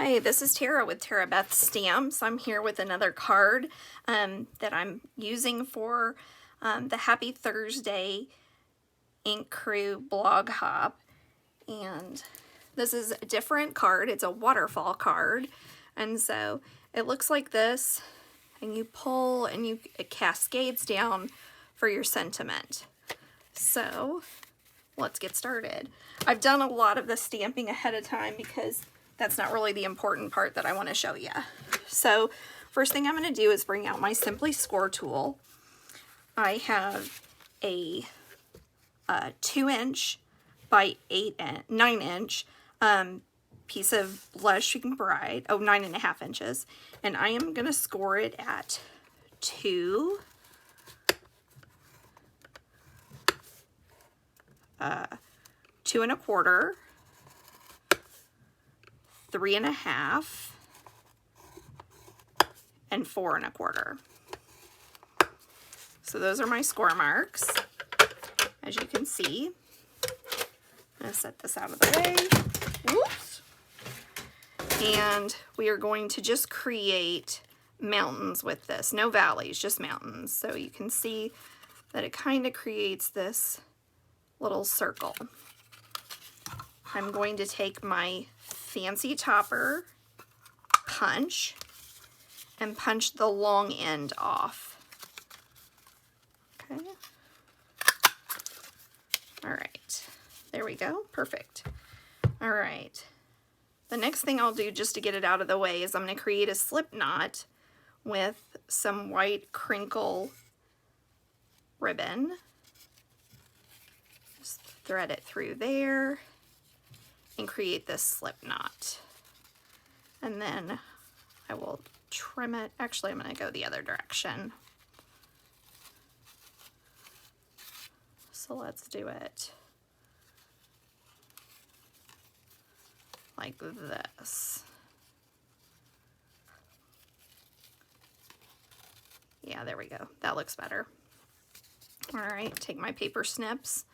Hi, this is Tara with Tara Beth Stamps. I'm here with another card that I'm using for the Happy Thursday Ink Crew blog hop. And this is a different card. It's a waterfall card. And so it looks like this, and you pull and it cascades down for your sentiment. So let's get started. I've done a lot of the stamping ahead of time because that's not really the important part that I want to show you. So first thing I'm going to do is bring out my Simply Score tool. I have a 2" by 9" piece of Blush Pink Bright, 9.5 inches, and I am going to score it at 2, 2 1/4, 3 1/2, and 4 1/4. So those are my score marks, as you can see. I'm going to set this out of the way. Whoops. And we are going to just create mountains with this. No valleys, just mountains. So you can see that it kind of creates this little circle. I'm going to take my fancy topper punch and punch the long end off. Okay. All right. There we go. Perfect. All right. The next thing I'll do, just to get it out of the way, is I'm going to create a slip knot with some white crinkle ribbon. Just thread it through there and create this slip knot. And then I will trim it. Actually, I'm going to go the other direction. So let's do it like this. Yeah, there we go. That looks better. All right, take my paper snips,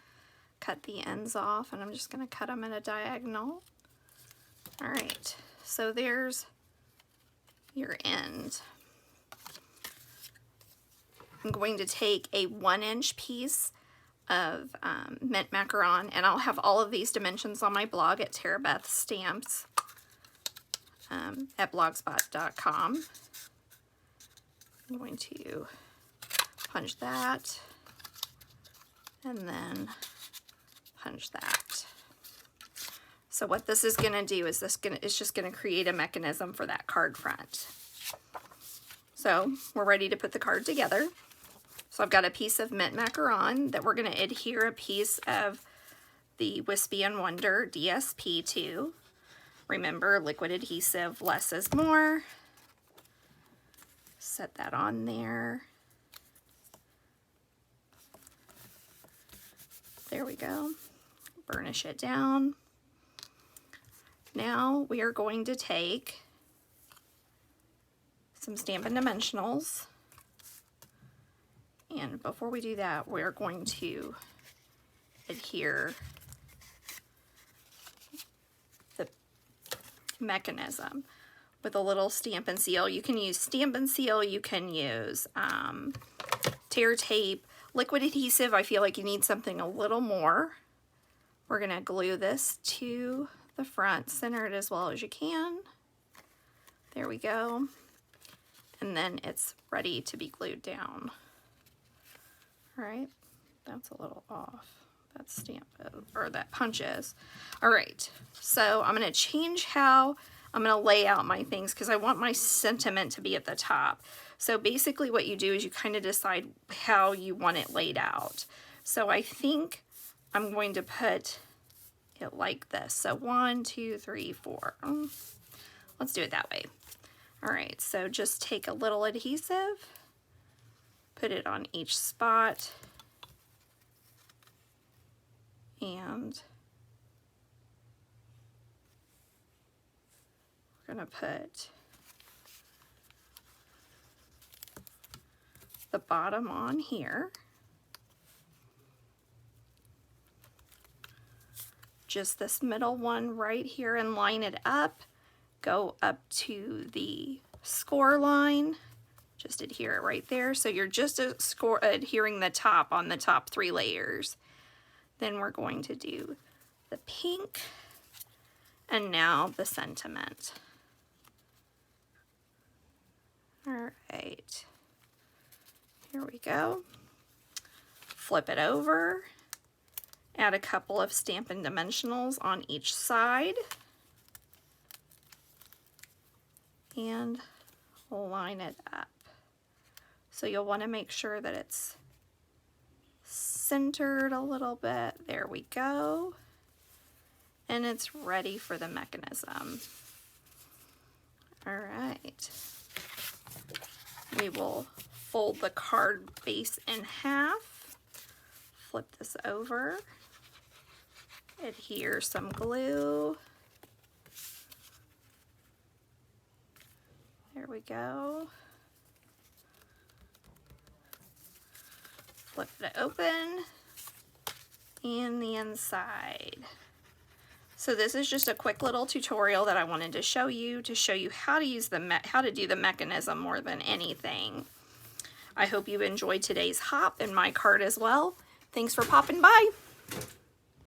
cut the ends off, and I'm just going to cut them at a diagonal. All right, so there's your end. I'm going to take a 1" piece of mint macaron, and I'll have all of these dimensions on my blog at Tara Beth Stamps at blogspot.com. I'm going to punch that and then punch that. So what this is going to do is it's just going to create a mechanism for that card front. So we're ready to put the card together. So I've got a piece of mint macaron that we're going to adhere a piece of the Wispy and Wonder DSP to. Remember, liquid adhesive, less is more. Set that on there. There we go. Burnish it down. Now we are going to take some Stampin' Dimensionals. And before we do that, we're going to adhere the mechanism with a little Stampin' Seal. You can use Stampin' Seal, you can use tear tape. Liquid adhesive, I feel like you need something a little more. We're going to glue this to the front, center it as well as you can. There we go. And then it's ready to be glued down. All right, that's a little off. That's Stampin', or that punches. All right, so I'm going to change how I'm going to lay out my things because I want my sentiment to be at the top. So basically what you do is you kind of decide how you want it laid out. So I think I'm going to put it like this. So 1, 2, 3, 4. Let's do it that way. All right, so just take a little adhesive, put it on each spot, and we're going to put the bottom on here. Just this middle one right here, and line it up go up to the score line. Just adhere it right there. So you're just adhering the top on the top 3 layers. Then we're going to do the pink, and now the sentiment. All right, here we go. Flip it over, add a couple of Stampin' Dimensionals on each side, and line it up. So you'll want to make sure that it's centered a little bit. There we go. And it's ready for the mechanism. All right. We will fold the card base in half, flip this over, adhere some glue. There we go. Flip it open, and the inside. So this is just a quick little tutorial that I wanted to show you how to use how to do the mechanism more than anything. I hope you enjoyed today's hop and my card as well. Thanks for popping by.